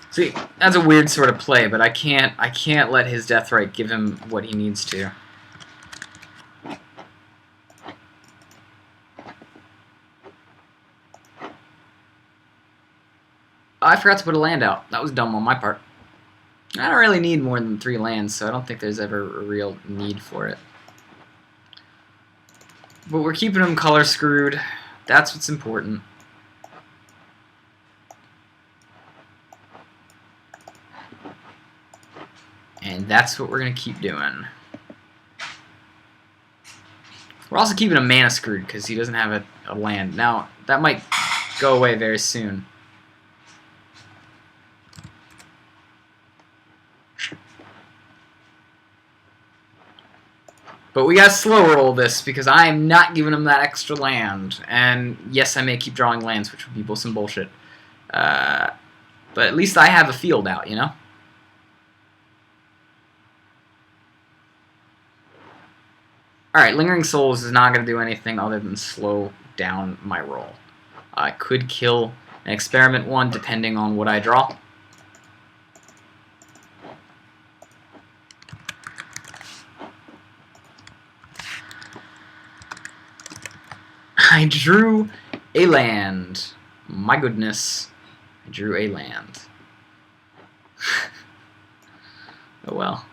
[SPEAKER 1] See, that's a weird sort of play, but I can't let his Deathrite give him what he needs to. I forgot to put a land out. That was dumb on my part. I don't really need more than 3 lands, so I don't think there's ever a real need for it. But we're keeping him color screwed. That's what's important. And that's what we're going to keep doing. We're also keeping him mana screwed because he doesn't have a land. Now, that might go away very soon. But we gotta slow roll this because I am not giving him that extra land. And yes, I may keep drawing lands, which would be some bullshit. But at least I have a field out, you know? Alright, Lingering Souls is not going to do anything other than slow down my roll. I could kill an Experiment 1 depending on what I draw. I drew a land. My goodness. I drew a land. Oh well.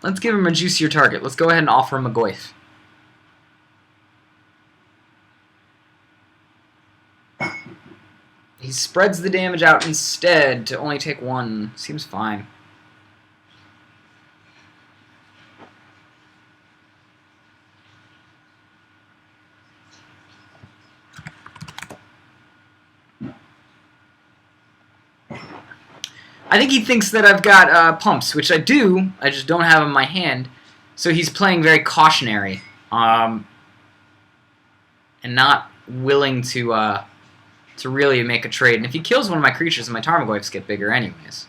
[SPEAKER 1] Let's give him a juicier target. Let's go ahead and offer him a Goyf. He spreads the damage out instead to only take 1. Seems fine. I think he thinks that I've got pumps, which I do. I just don't have in my hand. So he's playing very cautionary, and not willing to really make a trade. And if he kills one of my creatures, my Tarmogoyfs get bigger anyways.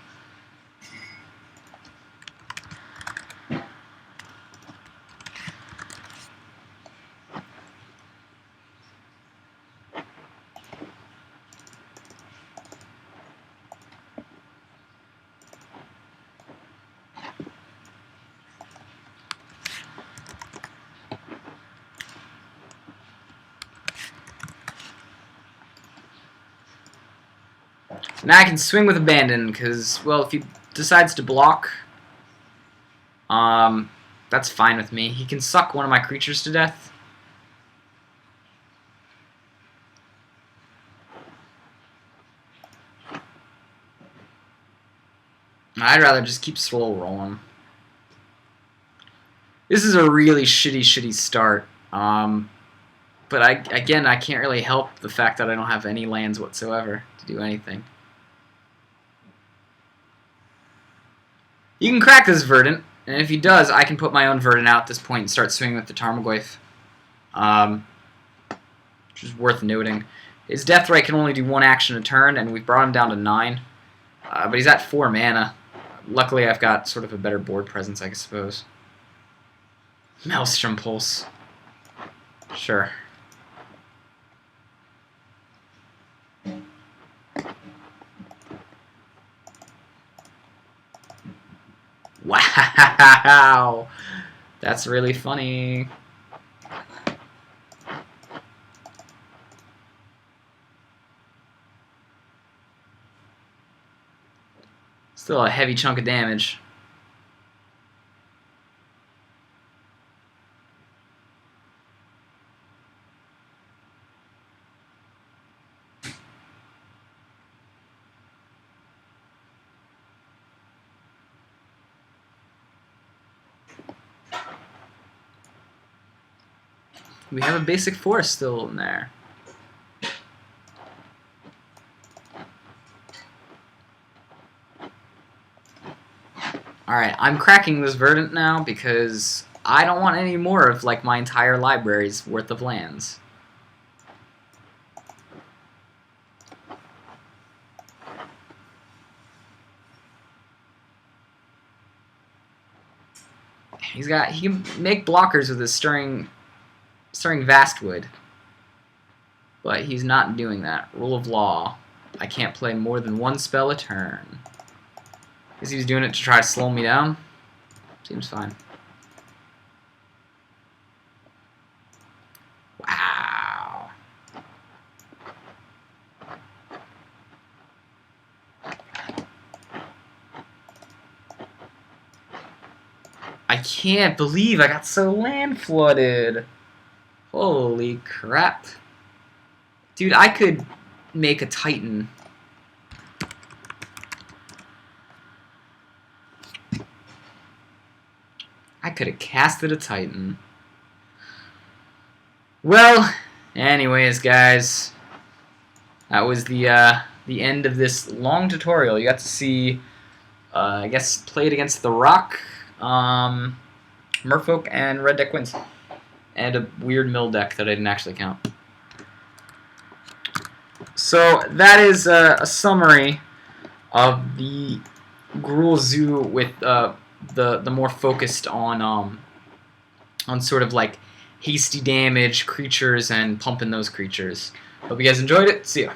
[SPEAKER 1] Now I can swing with abandon, because, well, if he decides to block, that's fine with me. He can suck one of my creatures to death. I'd rather just keep slow rolling. This is a really shitty start. But again, I can't really help the fact that I don't have any lands whatsoever to do anything. You can crack this Verdant, and if he does, I can put my own Verdant out at this point and start swinging with the Tarmogoyf. Which is worth noting. His Deathrite can only do one action a turn, and we've brought him down to 9. But he's at 4 mana. Luckily, I've got sort of a better board presence, I suppose. Maelstrom Pulse. Sure. Wow! That's really funny. Still a heavy chunk of damage. We have a basic forest still in there. Alright, I'm cracking this Verdant now because I don't want any more of like my entire library's worth of lands. He can make blockers with his Stirring Vastwood. But he's not doing that. Rule of law. I can't play more than one spell a turn. Guess he was doing it to try to slow me down. Seems fine. Wow. I can't believe I got so land flooded. Holy crap. Dude, I could make a Titan. I could have casted a Titan. Well, anyways, guys, that was the end of this long tutorial. You got to see, I guess, played against the Rock, Merfolk, and Red Deck wins, and a weird mill deck that I didn't actually count. So that is a summary of the Gruul Zoo with the more focused on sort of like hasty damage creatures and pumping those creatures. Hope you guys enjoyed it. See ya.